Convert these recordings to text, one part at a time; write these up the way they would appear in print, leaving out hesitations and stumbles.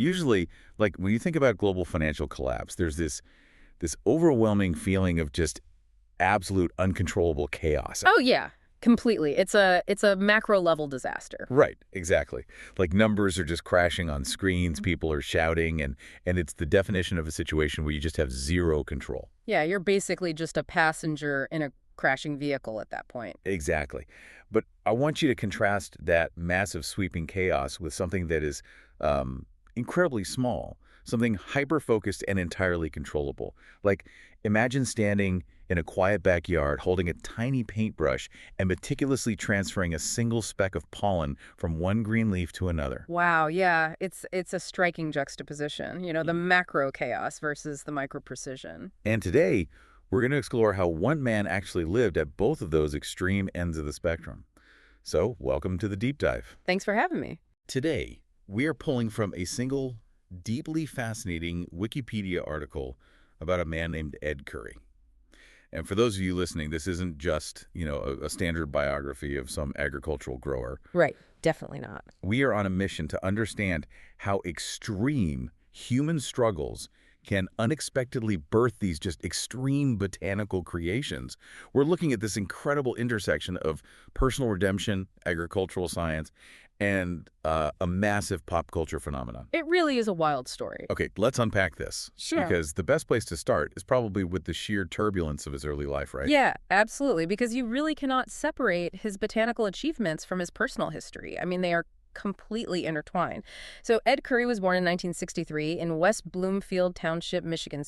Usually, like when you think about global financial collapse, there's this overwhelming feeling of just absolute uncontrollable chaos. Oh, yeah, completely. It's a macro level disaster. Right, exactly. Like numbers are just crashing on screens, people are shouting, and it's the definition of a situation where you just have zero control. Yeah, you're basically just a passenger in a crashing vehicle at that point. Exactly. But I want you to contrast that massive sweeping chaos with something that is incredibly small, something hyper-focused and entirely controllable. Like, imagine standing in a quiet backyard holding a tiny paintbrush and meticulously transferring a single speck of pollen from one green leaf to another. Wow, yeah, it's a striking juxtaposition, the macro chaos versus the micro precision. And today, we're going to explore how one man actually lived at both of those extreme ends of the spectrum. So, welcome to the deep dive. Thanks for having me. Today, we are pulling from a single, deeply fascinating Wikipedia article about a man named Ed Curry. And for those of you listening, this isn't just, a standard biography of some agricultural grower. Right, definitely not. We are on a mission to understand how extreme human struggles can unexpectedly birth these just extreme botanical creations. We're looking at this incredible intersection of personal redemption, agricultural science, and a massive pop culture phenomenon. It really is a wild story. Okay, let's unpack this. Sure. Because the best place to start is probably with the sheer turbulence of his early life, right? Yeah, absolutely, because you really cannot separate his botanical achievements from his personal history. I mean, they are completely intertwined. So Ed Curry was born in 1963 in West Bloomfield Township, Michigan,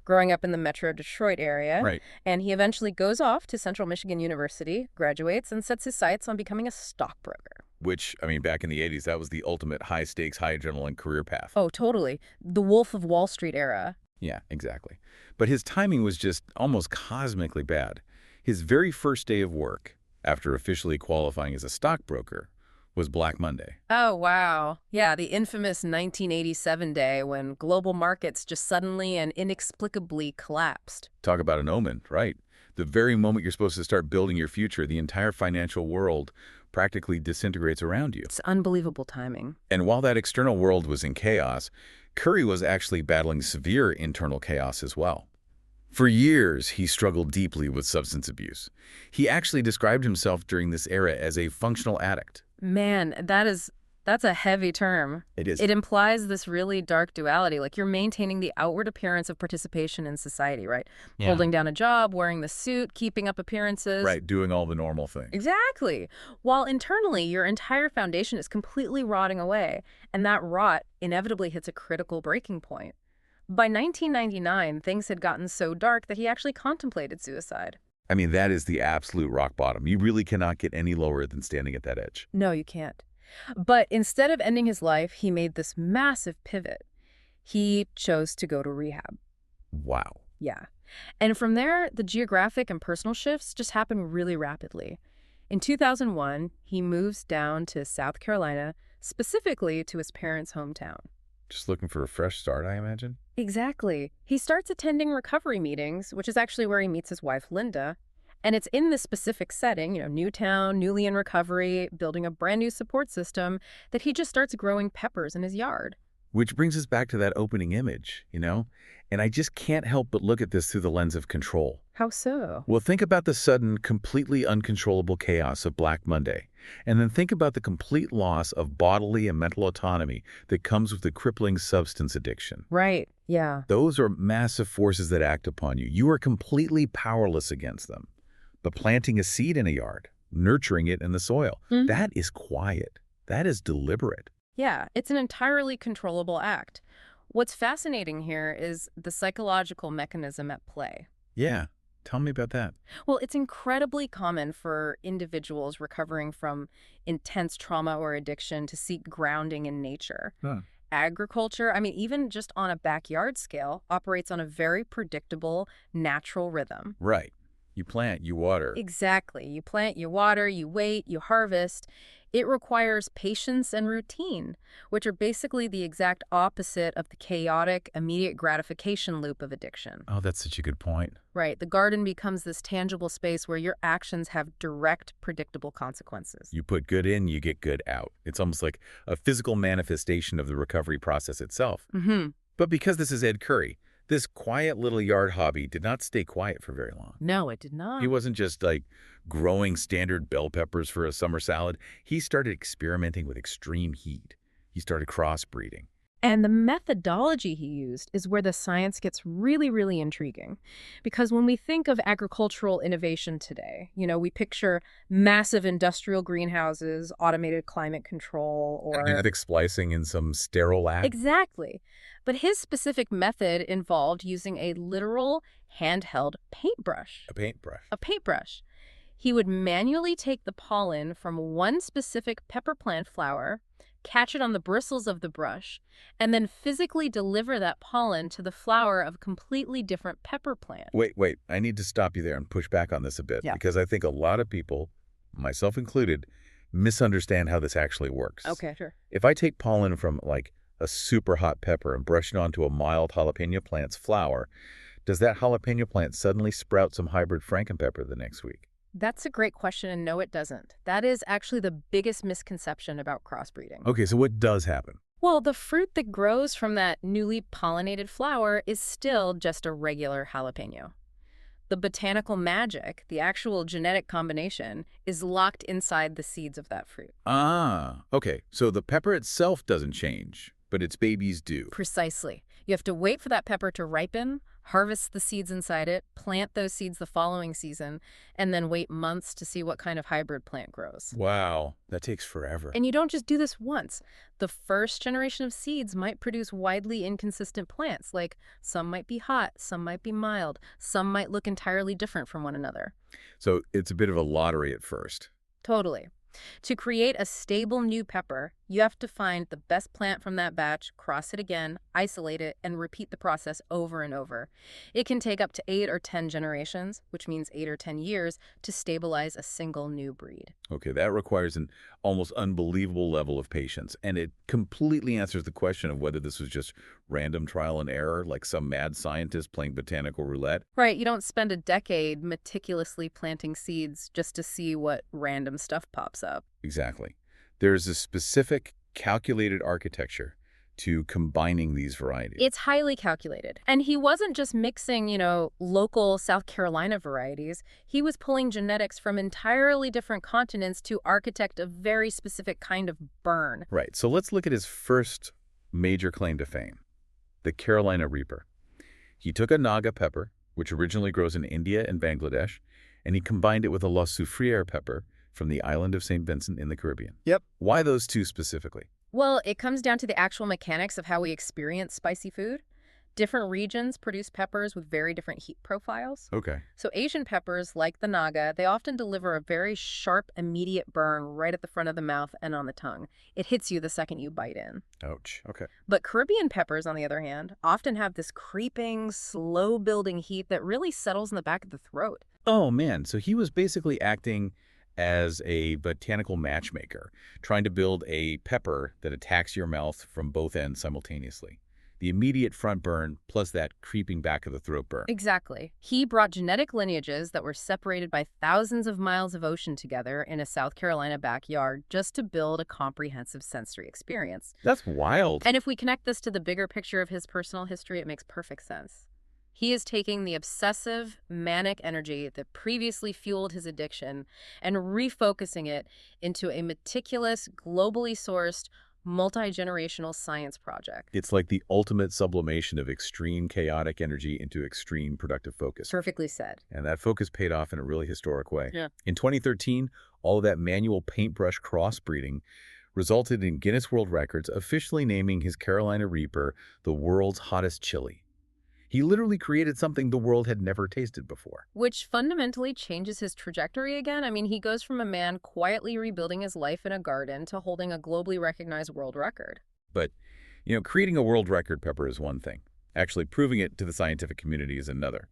growing up in the Metro Detroit area. Right. And he eventually goes off to Central Michigan University, graduates, and sets his sights on becoming a stockbroker. Which, I mean, back in the 80s, that was the ultimate high-stakes, high-adrenaline career path. Oh, totally. The Wolf of Wall Street era. Yeah, exactly. But his timing was just almost cosmically bad. His very first day of work, after officially qualifying as a stockbroker, was Black Monday. Oh, wow. Yeah, the infamous 1987 day when global markets just suddenly and inexplicably collapsed. Talk about an omen, right? The very moment you're supposed to start building your future, the entire financial world practically disintegrates around you. It's unbelievable timing. And while that external world was in chaos, Curry was actually battling severe internal chaos as well. For years, he struggled deeply with substance abuse. He actually described himself during this era as a functional addict. Man, that's a heavy term. It is. It implies this really dark duality, like you're maintaining the outward appearance of participation in society, right? Yeah. Holding down a job, wearing the suit, keeping up appearances. Right, doing all the normal things. Exactly. While internally, your entire foundation is completely rotting away, and that rot inevitably hits a critical breaking point. By 1999, things had gotten so dark that he actually contemplated suicide. I mean, that is the absolute rock bottom. You really cannot get any lower than standing at that edge. No, you can't. But instead of ending his life, he made this massive pivot. He chose to go to rehab. Wow. Yeah. And from there, the geographic and personal shifts just happened really rapidly. In 2001, he moves down to South Carolina, specifically to his parents' hometown. Just looking for a fresh start, I imagine? Exactly. He starts attending recovery meetings, which is actually where he meets his wife, Linda. And it's in this specific setting, new town, newly in recovery, building a brand new support system, that he just starts growing peppers in his yard. Which brings us back to that opening image. And I just can't help but look at this through the lens of control. How so? Well, think about the sudden, completely uncontrollable chaos of Black Monday. And then think about the complete loss of bodily and mental autonomy that comes with the crippling substance addiction. Right. Yeah. Those are massive forces that act upon you. You are completely powerless against them. But planting a seed in a yard, nurturing it in the soil, that is quiet. That is deliberate. Yeah, it's an entirely controllable act. What's fascinating here is the psychological mechanism at play. Yeah. Tell me about that. Well, it's incredibly common for individuals recovering from intense trauma or addiction to seek grounding in nature. Huh. Agriculture, I mean, even just on a backyard scale, operates on a very predictable, natural rhythm. Right. You plant, you water. Exactly. You plant, you water, you wait, you harvest. It requires patience and routine, which are basically the exact opposite of the chaotic, immediate gratification loop of addiction. Oh, that's such a good point. Right. The garden becomes this tangible space where your actions have direct, predictable consequences. You put good in, you get good out. It's almost like a physical manifestation of the recovery process itself. Mm-hmm. But because this is Ed Curry, this quiet little yard hobby did not stay quiet for very long. No, it did not. He wasn't just like growing standard bell peppers for a summer salad. He started experimenting with extreme heat. He started crossbreeding. And the methodology he used is where the science gets really, really intriguing. Because when we think of agricultural innovation today, we picture massive industrial greenhouses, automated climate control, or... Genetic splicing in some sterile lab. Exactly. But his specific method involved using a literal handheld paintbrush. A paintbrush. A paintbrush. He would manually take the pollen from one specific pepper plant flower, catch it on the bristles of the brush, and then physically deliver that pollen to the flower of a completely different pepper plant. Wait. I need to stop you there and push back on this a bit. Yeah. Because I think a lot of people, myself included, misunderstand how this actually works. Okay, sure. If I take pollen from, like, a super hot pepper and brush it onto a mild jalapeno plant's flower, does that jalapeno plant suddenly sprout some hybrid frankenpepper the next week? That's a great question, and no, it doesn't. That is actually the biggest misconception about crossbreeding. Okay, so what does happen? Well, the fruit that grows from that newly pollinated flower is still just a regular jalapeno. The botanical magic, the actual genetic combination, is locked inside the seeds of that fruit. Ah, okay. So the pepper itself doesn't change, but its babies do. Precisely. You have to wait for that pepper to ripen, harvest the seeds inside it, plant those seeds the following season, and then wait months to see what kind of hybrid plant grows. Wow, that takes forever. And you don't just do this once. The first generation of seeds might produce widely inconsistent plants, like some might be hot, some might be mild, some might look entirely different from one another. So it's a bit of a lottery at first. Totally. To create a stable new pepper, you have to find the best plant from that batch, cross it again, isolate it, and repeat the process over and over. It can take up to 8 or 10 generations, which means 8 or 10 years, to stabilize a single new breed. Okay, that requires an almost unbelievable level of patience, and it completely answers the question of whether this was just random trial and error, like some mad scientist playing botanical roulette. Right, you don't spend a decade meticulously planting seeds just to see what random stuff pops up. Exactly. There's a specific calculated architecture to combining these varieties. It's highly calculated. And he wasn't just mixing, local South Carolina varieties. He was pulling genetics from entirely different continents to architect a very specific kind of burn. Right. So let's look at his first major claim to fame, the Carolina Reaper. He took a Naga pepper, which originally grows in India and Bangladesh, and he combined it with a La Soufriere pepper from the island of St. Vincent in the Caribbean. Yep. Why those two specifically? Well, it comes down to the actual mechanics of how we experience spicy food. Different regions produce peppers with very different heat profiles. Okay. So Asian peppers, like the Naga, they often deliver a very sharp, immediate burn right at the front of the mouth and on the tongue. It hits you the second you bite in. Ouch. Okay. But Caribbean peppers, on the other hand, often have this creeping, slow-building heat that really settles in the back of the throat. Oh, man. So he was basically acting as a botanical matchmaker, trying to build a pepper that attacks your mouth from both ends simultaneously. The immediate front burn plus that creeping back of the throat burn. Exactly. He brought genetic lineages that were separated by thousands of miles of ocean together in a South Carolina backyard just to build a comprehensive sensory experience. That's wild. And if we connect this to the bigger picture of his personal history, it makes perfect sense. He is taking the obsessive, manic energy that previously fueled his addiction and refocusing it into a meticulous, globally sourced, multi-generational science project. It's like the ultimate sublimation of extreme chaotic energy into extreme productive focus. Perfectly said. And that focus paid off in a really historic way. Yeah. In 2013, all of that manual paintbrush crossbreeding resulted in Guinness World Records officially naming his Carolina Reaper the world's hottest chili. He literally created something the world had never tasted before. Which fundamentally changes his trajectory again. I mean, he goes from a man quietly rebuilding his life in a garden to holding a globally recognized world record. But, creating a world record pepper is one thing. Actually proving it to the scientific community is another.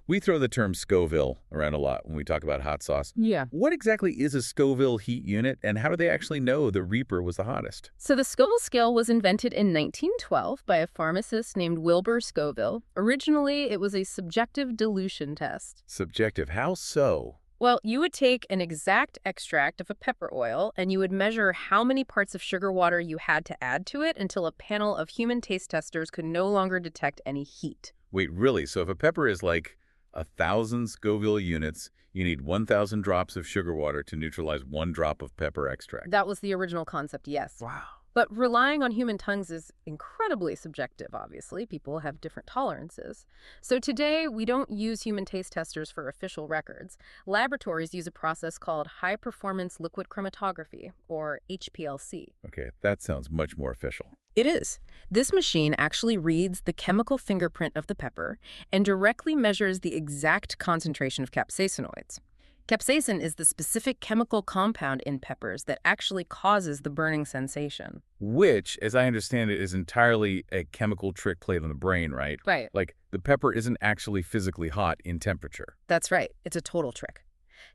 We throw the term Scoville around a lot when we talk about hot sauce. Yeah. What exactly is a Scoville heat unit, and how do they actually know the Reaper was the hottest? So the Scoville scale was invented in 1912 by a pharmacist named Wilbur Scoville. Originally, it was a subjective dilution test. Subjective. How so? Well, you would take an exact extract of a pepper oil and you would measure how many parts of sugar water you had to add to it until a panel of human taste testers could no longer detect any heat. Wait, really? So if a pepper is like 1,000 Scoville units, you need 1,000 drops of sugar water to neutralize 1 drop of pepper extract. That was the original concept, yes. Wow. But relying on human tongues is incredibly subjective, obviously. People have different tolerances. So today, we don't use human taste testers for official records. Laboratories use a process called high-performance liquid chromatography, or HPLC. Okay, that sounds much more official. It is. This machine actually reads the chemical fingerprint of the pepper and directly measures the exact concentration of capsaicinoids. Capsaicin is the specific chemical compound in peppers that actually causes the burning sensation. Which, as I understand it, is entirely a chemical trick played on the brain, right? Right. Like, the pepper isn't actually physically hot in temperature. That's right. It's a total trick.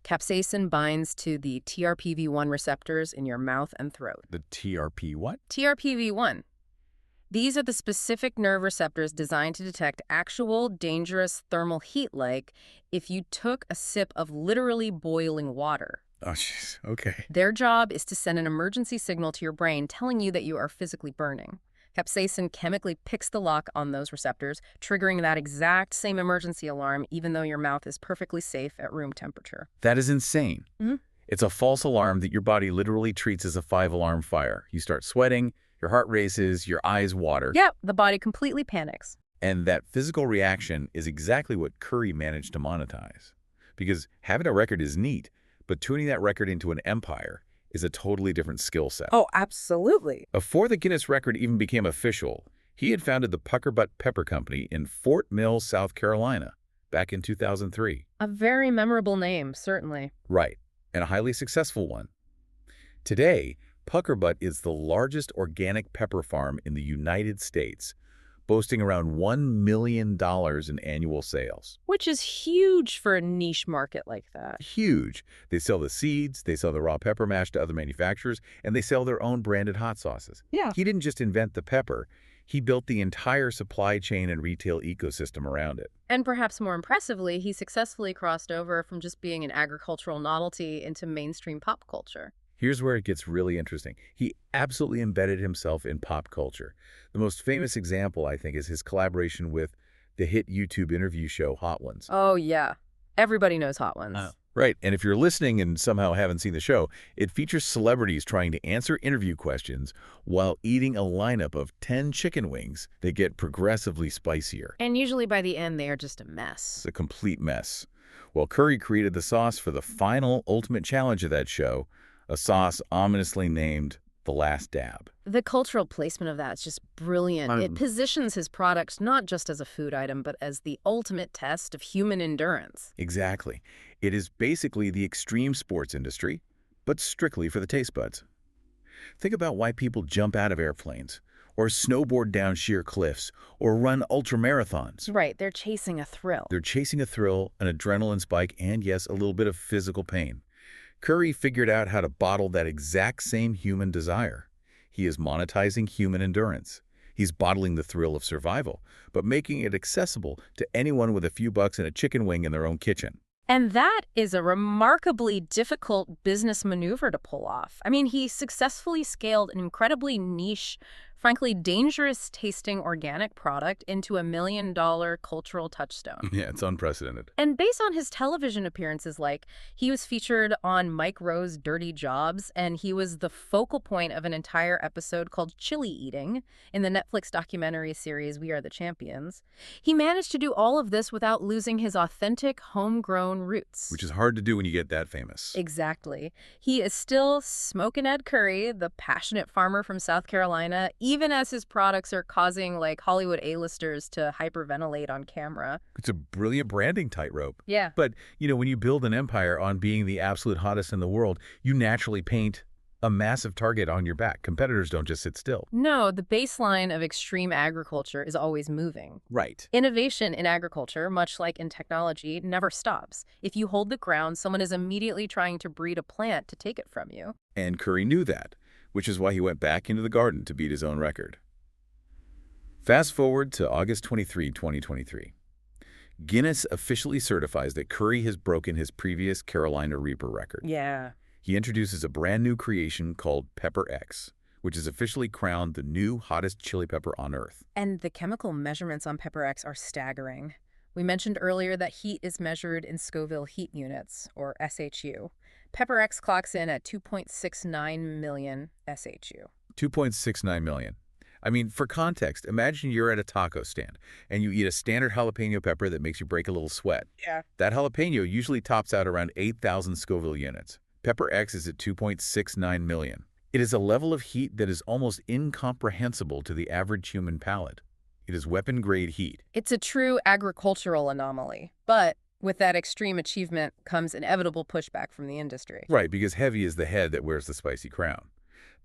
Capsaicin binds to the TRPV1 receptors in your mouth and throat. The TRP what? TRPV1. These are the specific nerve receptors designed to detect actual dangerous thermal heat, like if you took a sip of literally boiling water. Oh, jeez. Okay. Their job is to send an emergency signal to your brain telling you that you are physically burning. Capsaicin chemically picks the lock on those receptors, triggering that exact same emergency alarm even though your mouth is perfectly safe at room temperature. That is insane. Mhm. It's a false alarm that your body literally treats as a 5-alarm fire. You start sweating, your heart races, your eyes water. Yeah, the body completely panics. And that physical reaction is exactly what Curry managed to monetize. Because having a record is neat, but tuning that record into an empire is a totally different skill set. Oh, absolutely. Before the Guinness record even became official, he had founded the Pucker Butt Pepper Company in Fort Mill, South Carolina, back in 2003. A very memorable name, certainly. Right, and a highly successful one. Today, Pucker Butt is the largest organic pepper farm in the United States, boasting around $1 million in annual sales. Which is huge for a niche market like that. Huge. They sell the seeds, they sell the raw pepper mash to other manufacturers, and they sell their own branded hot sauces. Yeah. He didn't just invent the pepper, he built the entire supply chain and retail ecosystem around it. And perhaps more impressively, he successfully crossed over from just being an agricultural novelty into mainstream pop culture. Here's where it gets really interesting. He absolutely embedded himself in pop culture. The most famous example, I think, is his collaboration with the hit YouTube interview show Hot Ones. Oh, yeah. Everybody knows Hot Ones. Right, and if you're listening and somehow haven't seen the show, it features celebrities trying to answer interview questions while eating a lineup of 10 chicken wings that get progressively spicier. And usually by the end, they are just a mess. It's a complete mess. Well, Curry created the sauce for the final ultimate challenge of that show, a sauce ominously named The Last Dab. The cultural placement of that is just brilliant. It positions his product not just as a food item, but as the ultimate test of human endurance. Exactly. It is basically the extreme sports industry, but strictly for the taste buds. Think about why people jump out of airplanes, or snowboard down sheer cliffs, or run ultramarathons. Right, they're chasing a thrill. They're chasing a thrill, an adrenaline spike, and yes, a little bit of physical pain. Curry figured out how to bottle that exact same human desire. He is monetizing human endurance. He's bottling the thrill of survival, but making it accessible to anyone with a few bucks and a chicken wing in their own kitchen. And that is a remarkably difficult business maneuver to pull off. I mean, he successfully scaled an incredibly niche, frankly dangerous-tasting organic product into $1 million cultural touchstone. Yeah, it's unprecedented. And based on his television appearances, like, he was featured on Mike Rowe's Dirty Jobs, and he was the focal point of an entire episode called Chili Eating in the Netflix documentary series We Are the Champions. He managed to do all of this without losing his authentic, homegrown roots. Which is hard to do when you get that famous. Exactly. He is still Smokin' Ed Curry, the passionate farmer from South Carolina, even as his products are causing, like, Hollywood A-listers to hyperventilate on camera. It's a brilliant branding tightrope. Yeah. But, when you build an empire on being the absolute hottest in the world, you naturally paint a massive target on your back. Competitors don't just sit still. No, the baseline of extreme agriculture is always moving. Right. Innovation in agriculture, much like in technology, never stops. If you hold the ground, someone is immediately trying to breed a plant to take it from you. And Curry knew that, which is why he went back into the garden to beat his own record. Fast forward to August 23, 2023. Guinness officially certifies that Curry has broken his previous Carolina Reaper record. Yeah. He introduces a brand new creation called Pepper X, which is officially crowned the new hottest chili pepper on Earth. And the chemical measurements on Pepper X are staggering. We mentioned earlier that heat is measured in Scoville heat units, or SHU. Pepper X clocks in at 2.69 million SHU. 2.69 million. I mean, for context, imagine you're at a taco stand and you eat a standard jalapeno pepper that makes you break a little sweat. Yeah. That jalapeno usually tops out around 8,000 Scoville units. Pepper X is at 2.69 million. It is a level of heat that is almost incomprehensible to the average human palate. It is weapon-grade heat. It's a true agricultural anomaly, but with that extreme achievement comes inevitable pushback from the industry. Right, because heavy is the head that wears the spicy crown.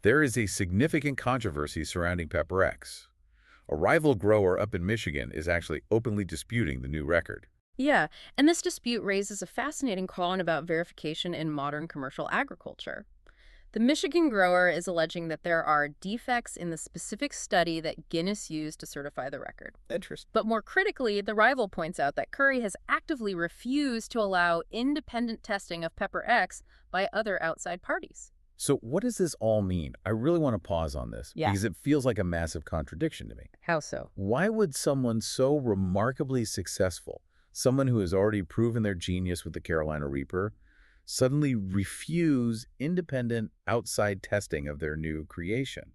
There is a significant controversy surrounding Pepper X. A rival grower up in Michigan is actually openly disputing the new record. Yeah, and this dispute raises a fascinating question about verification in modern commercial agriculture. The Michigan grower is alleging that there are defects in the specific study that Guinness used to certify the record. Interesting. But more critically, the rival points out that Curry has actively refused to allow independent testing of Pepper X by other outside parties. So what does this all mean? I really want to pause on this because it feels like a massive contradiction to me. How so? Why would someone so remarkably successful, someone who has already proven their genius with the Carolina Reaper, suddenly refuse independent outside testing of their new creation?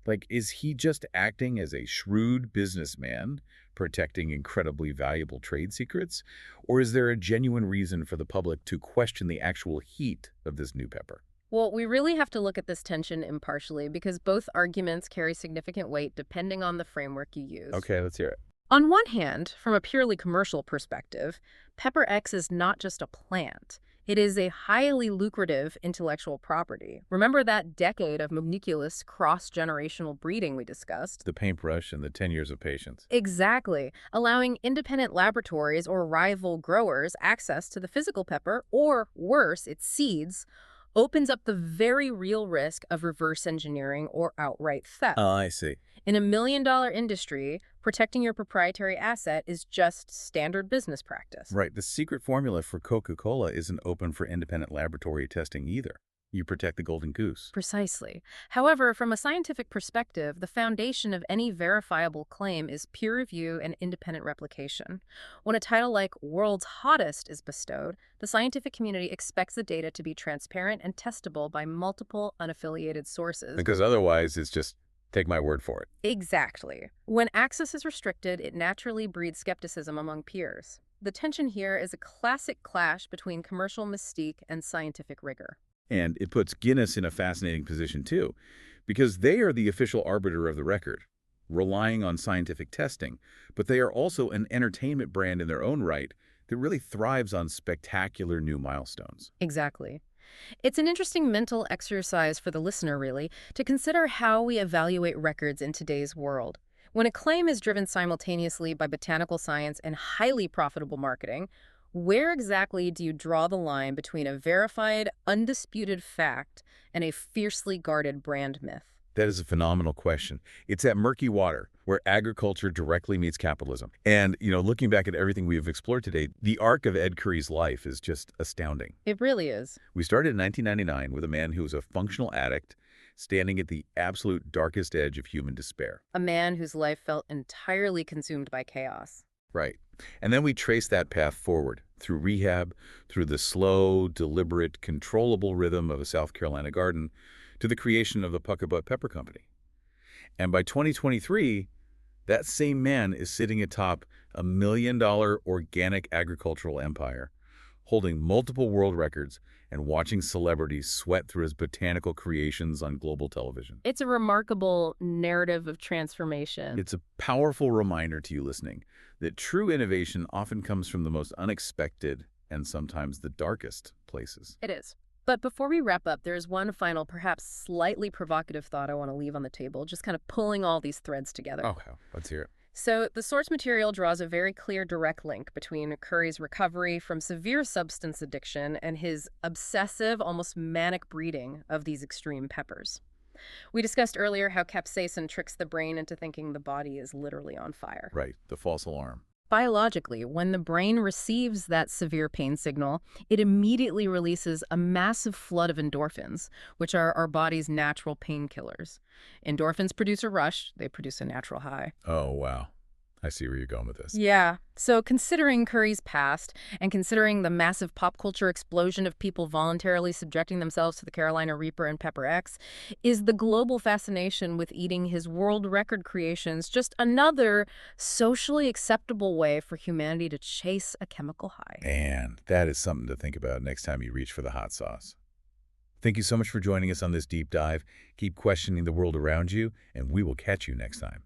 Like, is he just acting as a shrewd businessman, protecting incredibly valuable trade secrets? Or is there a genuine reason for the public to question the actual heat of this new pepper? Well, we really have to look at this tension impartially because both arguments carry significant weight depending on the framework you use. Okay, let's hear it. On one hand, from a purely commercial perspective, Pepper X is not just a plant. It is a highly lucrative intellectual property. Remember that decade of meticulous cross-generational breeding we discussed? The paintbrush and the 10 years of patience. Exactly, allowing independent laboratories or rival growers access to the physical pepper, or worse, its seeds, opens up the very real risk of reverse engineering or outright theft. Oh, I see. In a million-dollar industry, protecting your proprietary asset is just standard business practice. Right. The secret formula for Coca-Cola isn't open for independent laboratory testing either. You protect the golden goose. Precisely. However, from a scientific perspective, the foundation of any verifiable claim is peer review and independent replication. When a title like World's Hottest is bestowed, the scientific community expects the data to be transparent and testable by multiple unaffiliated sources. Because otherwise, it's just take my word for it. Exactly. When access is restricted, it naturally breeds skepticism among peers. The tension here is a classic clash between commercial mystique and scientific rigor. And it puts Guinness in a fascinating position, too, because they are the official arbiter of the record, relying on scientific testing, but they are also an entertainment brand in their own right that really thrives on spectacular new milestones. Exactly. It's an interesting mental exercise for the listener, really, to consider how we evaluate records in today's world. When a claim is driven simultaneously by botanical science and highly profitable marketing, where exactly do you draw the line between a verified, undisputed fact and a fiercely guarded brand myth? That is a phenomenal question. It's at murky water where agriculture directly meets capitalism. And, looking back at everything we've explored today, the arc of Ed Curry's life is just astounding. It really is. We started in 1999 with a man who was a functional addict standing at the absolute darkest edge of human despair. A man whose life felt entirely consumed by chaos. Right. And then we trace that path forward through rehab, through the slow, deliberate, controllable rhythm of a South Carolina garden, to the creation of the Puckabutt Pepper Company. And by 2023, that same man is sitting atop a $1 million organic agricultural empire, holding multiple world records and watching celebrities sweat through his botanical creations on global television. It's a remarkable narrative of transformation. It's a powerful reminder to you listening that true innovation often comes from the most unexpected and sometimes the darkest places. It is. But before we wrap up, there's one final, perhaps slightly provocative thought I want to leave on the table, just kind of pulling all these threads together. Okay, let's hear it. So, the source material draws a very clear direct link between Curry's recovery from severe substance addiction and his obsessive, almost manic breeding of these extreme peppers. We discussed earlier how capsaicin tricks the brain into thinking the body is literally on fire. Right, the false alarm. Biologically, when the brain receives that severe pain signal, it immediately releases a massive flood of endorphins, which are our body's natural painkillers. Endorphins produce a rush, they produce a natural high. Oh, wow. I see where you're going with this. Yeah. So considering Curry's past and considering the massive pop culture explosion of people voluntarily subjecting themselves to the Carolina Reaper and Pepper X, is the global fascination with eating his world record creations just another socially acceptable way for humanity to chase a chemical high? And that is something to think about next time you reach for the hot sauce. Thank you so much for joining us on this deep dive. Keep questioning the world around you, and we will catch you next time.